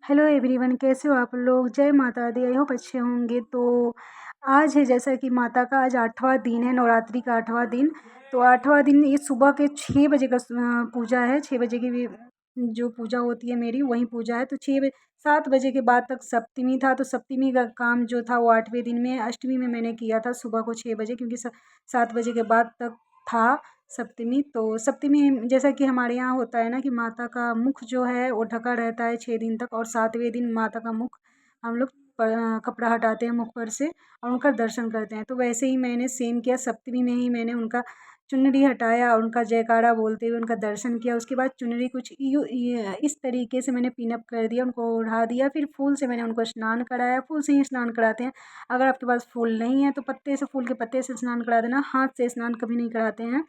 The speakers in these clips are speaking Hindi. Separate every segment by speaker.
Speaker 1: हेलो एवरीवन, कैसे हो आप लोग। जय माता दी। आई होप अच्छे होंगे। तो आज है जैसा कि माता का आज 8वां दिन है, नवरात्रि का 8वां दिन। तो 8वां दिन ये सुबह के 6 बजे का पूजा है। 6 बजे की भी जो पूजा होती है मेरी वही पूजा है। तो 7 बजे के बाद तक सप्तमी था। तो सप्तमी का काम जो था वो 8वें दिन में, अष्टमी में मैंने किया था सुबह को 6 बजे, क्योंकि 7 बजे के बाद तक था सप्तमी। तो सप्तमी जैसा कि हमारे यहाँ होता है ना कि माता का मुख जो है वो ढका रहता है 6 दिन तक, और 7वें दिन माता का मुख हम लोग कपड़ा हटाते हैं मुख पर से और उनका दर्शन करते हैं। तो वैसे ही मैंने सेम किया, सप्तमी में ही मैंने उनका चुनरी हटाया और उनका जयकारा बोलते हुए उनका दर्शन किया। उसके बाद चुनरी कुछ इस तरीके से मैंने पिन अप कर दिया, उनको ओढ़ा दिया। फिर फूल से मैंने उनको स्नान कराया। फूल से ही स्नान कराते हैं। अगर आपके पास फूल नहीं है तो पत्ते से, फूल के पत्ते से स्नान करा देना, हाथ से स्नान कभी नहीं कराते हैं।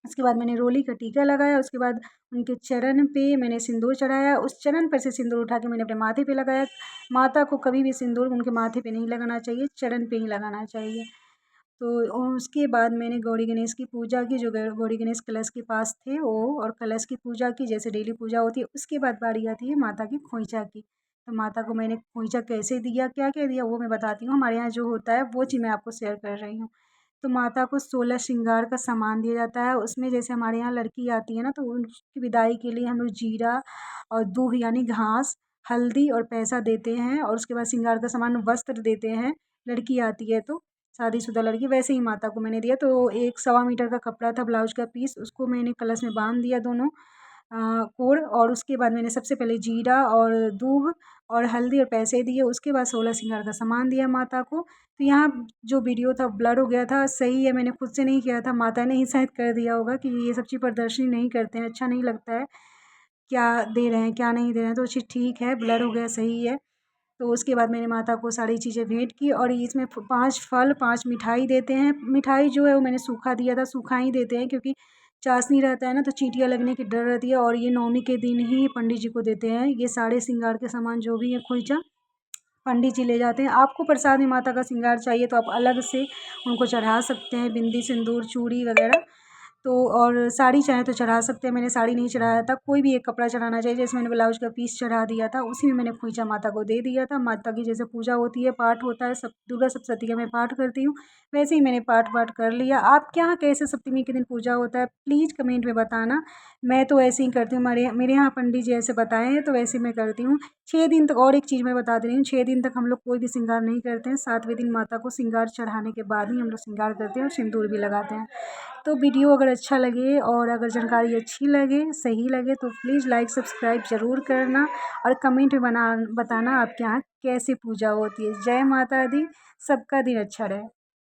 Speaker 1: उसके बाद मैंने रोली का टीका लगाया। उसके बाद उनके चरण पे मैंने सिंदूर चढ़ाया। उस चरण पर से सिंदूर उठा के मैंने अपने माथे पे लगाया। माता को कभी भी सिंदूर उनके माथे पे नहीं लगाना चाहिए, चरण पे ही लगाना चाहिए। तो उसके बाद मैंने गौरी गणेश की पूजा की, जो गौरी गणेश कलश के पास थे वो, और कलश की पूजा की जैसे डेली पूजा होती है। उसके बाद बारी आती है माता की खोइचा की। तो माता को मैंने खोइचा कैसे दिया, क्या क्या दिया, वो मैं बताती हूँ। हमारे यहाँ जो होता है वो चीज़ मैं आपको शेयर कर रही हूँ। तो माता को 16 श्रृंगार का सामान दिया जाता है। उसमें जैसे हमारे यहाँ लड़की आती है ना, तो उसकी विदाई के लिए हम लोग जीरा और दूध यानी घास, हल्दी और पैसा देते हैं। और उसके बाद श्रृंगार का सामान, वस्त्र देते हैं। लड़की आती है तो, शादीशुदा लड़की, वैसे ही माता को मैंने दिया। तो एक 1.25 मीटर का कपड़ा था, ब्लाउज का पीस, उसको मैंने कलश में बांध दिया दोनों कोर। और उसके बाद मैंने सबसे पहले जीरा और दूब और हल्दी और पैसे दिए। उसके बाद 16 श्रृंगार का सामान दिया माता को। तो यहाँ जो वीडियो था ब्लर हो गया था, सही है, मैंने खुद से नहीं किया था, माता ने ही शायद कर दिया होगा, कि ये सब चीज़ प्रदर्शनी नहीं करते हैं, अच्छा नहीं लगता है क्या दे रहे हैं क्या नहीं दे रहे हैं। तो चीज़ ठीक है, ब्लर हो गया, सही है। तो उसके बाद मैंने माता को सारी चीज़ें भेंट की। और इसमें 5 फल 5 मिठाई देते हैं। मिठाई जो है वो मैंने सूखा दिया था, सूखा ही देते हैं, क्योंकि चाशनी रहता है ना तो चींटियाँ लगने की डर रहती है। और ये नवमी के दिन ही पंडित जी को देते हैं ये सारे श्रृंगार के सामान जो भी है। खोइचा पंडित जी ले जाते हैं। आपको प्रसाद में माता का श्रृंगार चाहिए तो आप अलग से उनको चढ़ा सकते हैं, बिंदी, सिंदूर, चूड़ी वगैरह। तो और साड़ी चाहे तो चढ़ा सकते हैं। मैंने साड़ी नहीं चढ़ाया था, कोई भी एक कपड़ा चढ़ाना चाहिए। जैसे मैंने ब्लाउज का पीस चढ़ा दिया था, उसी में मैंने खोइचा माता को दे दिया था। माता की जैसे पूजा होती है, पाठ होता है, सब दुर्गा सप्तशती का मैं पाठ करती हूँ, वैसे ही मैंने पाठ वाठ कर लिया। आपके यहाँ कैसे सप्तमी के दिन पूजा होता है प्लीज़ कमेंट में बताना। मैं तो ऐसे ही करती हूँ, मेरे मेरे यहाँ पंडित जी ऐसे बताए हैं तो वैसे मैं करती हूँ। 6 दिन तक, और एक चीज़ मैं बता दे रही हूँ, 6 दिन तक हम लोग कोई भी श्रृंगार नहीं करते हैं। 7वें दिन माता को श्रृंगार चढ़ाने के बाद ही हम लोग श्रृंगार करते हैं और सिंदूर भी लगाते हैं। तो वीडियो अगर अच्छा लगे और अगर जानकारी अच्छी लगे, सही लगे, तो प्लीज़ लाइक सब्सक्राइब ज़रूर करना। और कमेंट में बताना आपके यहाँ कैसे पूजा होती है। जय माता दी। सबका दिन अच्छा रहे।